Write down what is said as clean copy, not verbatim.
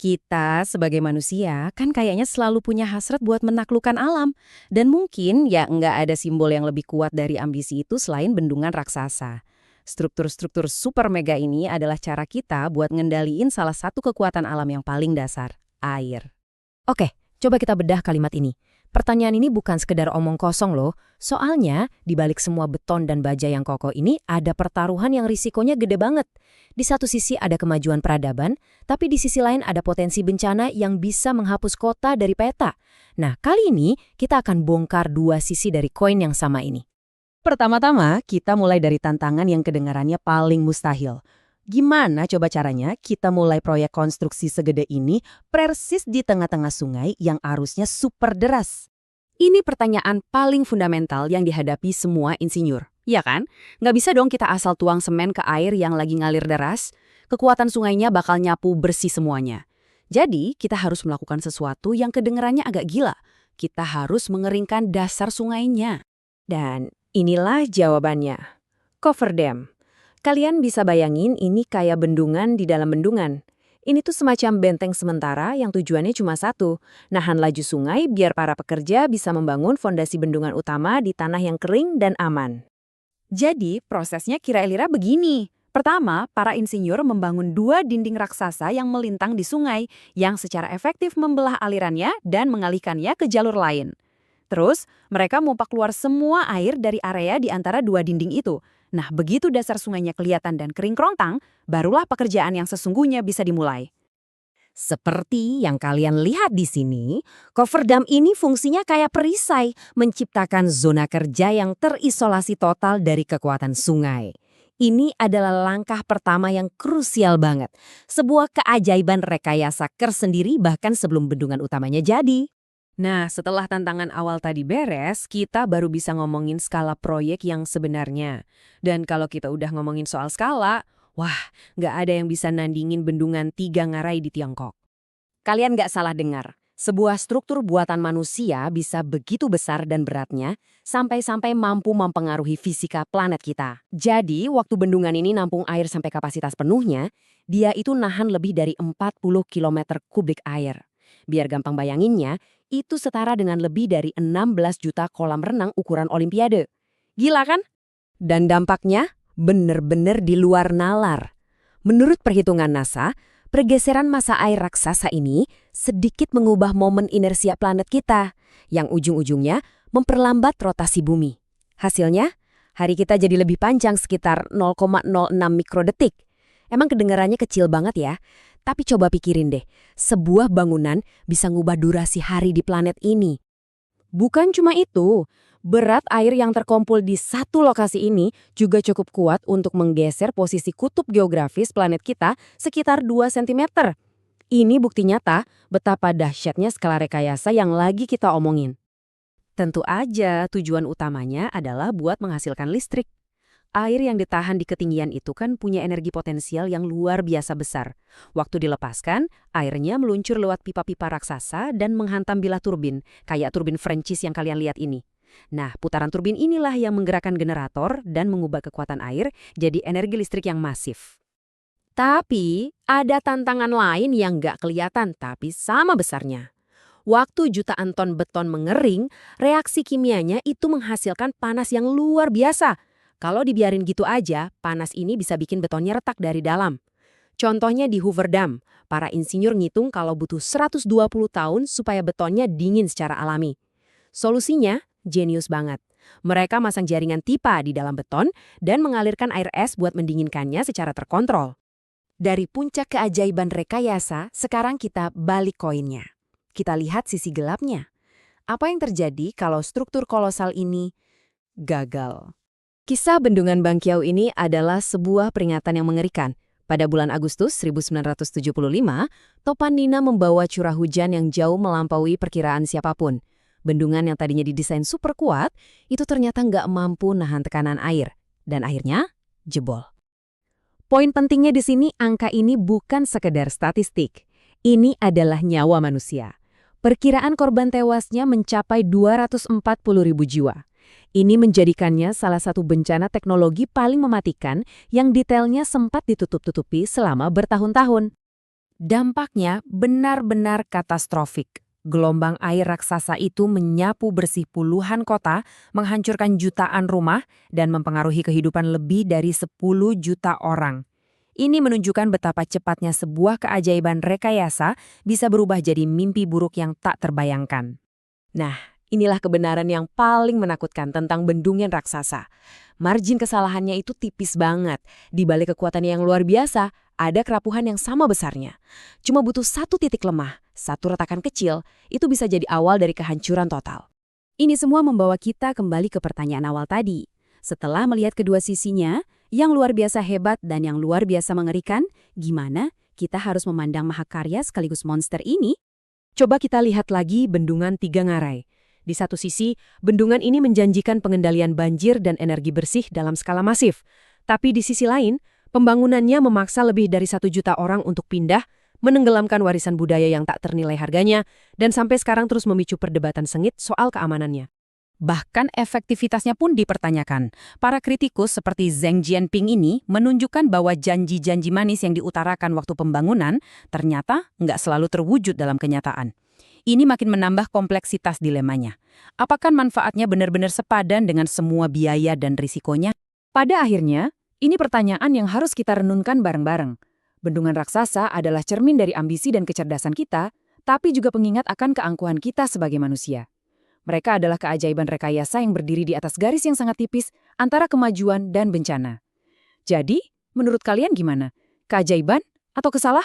Kita sebagai manusia kan kayaknya selalu punya hasrat buat menaklukkan alam. Dan mungkin ya nggak ada simbol yang lebih kuat dari ambisi itu selain bendungan raksasa. Struktur-struktur super mega ini adalah cara kita buat ngendaliin salah satu kekuatan alam yang paling dasar, air. Oke, coba kita bedah kalimat ini. Pertanyaan ini bukan sekedar omong kosong loh. Soalnya, di balik semua beton dan baja yang kokoh ini ada pertaruhan yang risikonya gede banget. Di satu sisi ada kemajuan peradaban, tapi di sisi lain ada potensi bencana yang bisa menghapus kota dari peta. Nah, kali ini kita akan bongkar dua sisi dari koin yang sama ini. Pertama-tama, kita mulai dari tantangan yang kedengarannya paling mustahil. Gimana coba caranya kita mulai proyek konstruksi segede ini persis di tengah-tengah sungai yang arusnya super deras? Ini pertanyaan paling fundamental yang dihadapi semua insinyur. Ya kan? Nggak bisa dong kita asal tuang semen ke air yang lagi ngalir deras. Kekuatan sungainya bakal nyapu bersih semuanya. Jadi, kita harus melakukan sesuatu yang kedengarannya agak gila. Kita harus mengeringkan dasar sungainya. Dan inilah jawabannya. Cover dam. Kalian bisa bayangin ini kayak bendungan di dalam bendungan. Ini tuh semacam benteng sementara yang tujuannya cuma satu, nahan laju sungai biar para pekerja bisa membangun fondasi bendungan utama di tanah yang kering dan aman. Jadi, prosesnya kira-kira begini. Pertama, para insinyur membangun dua dinding raksasa yang melintang di sungai, yang secara efektif membelah alirannya dan mengalihkannya ke jalur lain. Terus, mereka mompak keluar semua air dari area di antara dua dinding itu. Nah, begitu dasar sungainya kelihatan dan kering kerontang, barulah pekerjaan yang sesungguhnya bisa dimulai. Seperti yang kalian lihat di sini, cover dam ini fungsinya kayak perisai, menciptakan zona kerja yang terisolasi total dari kekuatan sungai. Ini adalah langkah pertama yang krusial banget. Sebuah keajaiban rekayasa tersendiri bahkan sebelum bendungan utamanya jadi. Nah, setelah tantangan awal tadi beres, kita baru bisa ngomongin skala proyek yang sebenarnya. Dan kalau kita udah ngomongin soal skala, wah, nggak ada yang bisa nandingin bendungan 3 ngarai di Tiongkok. Kalian nggak salah dengar. Sebuah struktur buatan manusia bisa begitu besar dan beratnya, sampai-sampai mampu mempengaruhi fisika planet kita. Jadi, waktu bendungan ini nampung air sampai kapasitas penuhnya, dia itu nahan lebih dari 40 km kubik air. Biar gampang bayanginnya, itu setara dengan lebih dari 16 juta kolam renang ukuran Olimpiade. Gila kan? Dan dampaknya bener-bener di luar nalar. Menurut perhitungan NASA, pergeseran massa air raksasa ini sedikit mengubah momen inersia planet kita, yang ujung-ujungnya memperlambat rotasi bumi. Hasilnya, hari kita jadi lebih panjang sekitar 0,06 mikrodetik. Emang kedengarannya kecil banget ya? Tapi coba pikirin deh, sebuah bangunan bisa ngubah durasi hari di planet ini. Bukan cuma itu, berat air yang terkumpul di satu lokasi ini juga cukup kuat untuk menggeser posisi kutub geografis planet kita sekitar 2 cm. Ini bukti nyata betapa dahsyatnya skala rekayasa yang lagi kita omongin. Tentu aja tujuan utamanya adalah buat menghasilkan listrik. Air yang ditahan di ketinggian itu kan punya energi potensial yang luar biasa besar. Waktu dilepaskan, airnya meluncur lewat pipa-pipa raksasa dan menghantam bilah turbin, kayak turbin Francis yang kalian lihat ini. Nah, putaran turbin inilah yang menggerakkan generator dan mengubah kekuatan air jadi energi listrik yang masif. Tapi, ada tantangan lain yang nggak kelihatan tapi sama besarnya. Waktu jutaan ton beton mengering, reaksi kimianya itu menghasilkan panas yang luar biasa. Kalau dibiarin gitu aja, panas ini bisa bikin betonnya retak dari dalam. Contohnya di Hoover Dam, para insinyur ngitung kalau butuh 120 tahun supaya betonnya dingin secara alami. Solusinya, jenius banget. Mereka masang jaringan tipa di dalam beton dan mengalirkan air es buat mendinginkannya secara terkontrol. Dari puncak keajaiban rekayasa, sekarang kita balik koinnya. Kita lihat sisi gelapnya. Apa yang terjadi kalau struktur kolosal ini gagal? Kisah Bendungan Bangkiau ini adalah sebuah peringatan yang mengerikan. Pada bulan Agustus 1975, topan Nina membawa curah hujan yang jauh melampaui perkiraan siapapun. Bendungan yang tadinya didesain super kuat, itu ternyata nggak mampu nahan tekanan air. Dan akhirnya, jebol. Poin pentingnya di sini, angka ini bukan sekedar statistik. Ini adalah nyawa manusia. Perkiraan korban tewasnya mencapai 240.000 jiwa. Ini menjadikannya salah satu bencana teknologi paling mematikan yang detailnya sempat ditutup-tutupi selama bertahun-tahun. Dampaknya benar-benar katastrofik. Gelombang air raksasa itu menyapu bersih puluhan kota, menghancurkan jutaan rumah, dan mempengaruhi kehidupan lebih dari 10 juta orang. Ini menunjukkan betapa cepatnya sebuah keajaiban rekayasa bisa berubah jadi mimpi buruk yang tak terbayangkan. Nah, inilah kebenaran yang paling menakutkan tentang bendungan raksasa. Margin kesalahannya itu tipis banget. Di balik kekuatannya yang luar biasa, ada kerapuhan yang sama besarnya. Cuma butuh satu titik lemah, satu retakan kecil, itu bisa jadi awal dari kehancuran total. Ini semua membawa kita kembali ke pertanyaan awal tadi. Setelah melihat kedua sisinya, yang luar biasa hebat dan yang luar biasa mengerikan, gimana kita harus memandang mahakarya sekaligus monster ini? Coba kita lihat lagi Bendungan Tiga Ngarai. Di satu sisi, bendungan ini menjanjikan pengendalian banjir dan energi bersih dalam skala masif. Tapi di sisi lain, pembangunannya memaksa lebih dari 1 juta orang untuk pindah, menenggelamkan warisan budaya yang tak ternilai harganya, dan sampai sekarang terus memicu perdebatan sengit soal keamanannya. Bahkan efektivitasnya pun dipertanyakan. Para kritikus seperti Zheng Jianping ini menunjukkan bahwa janji-janji manis yang diutarakan waktu pembangunan ternyata nggak selalu terwujud dalam kenyataan. Ini makin menambah kompleksitas dilemanya. Apakah manfaatnya benar-benar sepadan dengan semua biaya dan risikonya? Pada akhirnya, ini pertanyaan yang harus kita renungkan bareng-bareng. Bendungan raksasa adalah cermin dari ambisi dan kecerdasan kita, tapi juga pengingat akan keangkuhan kita sebagai manusia. Mereka adalah keajaiban rekayasa yang berdiri di atas garis yang sangat tipis antara kemajuan dan bencana. Jadi, menurut kalian gimana? Keajaiban atau kesalahan?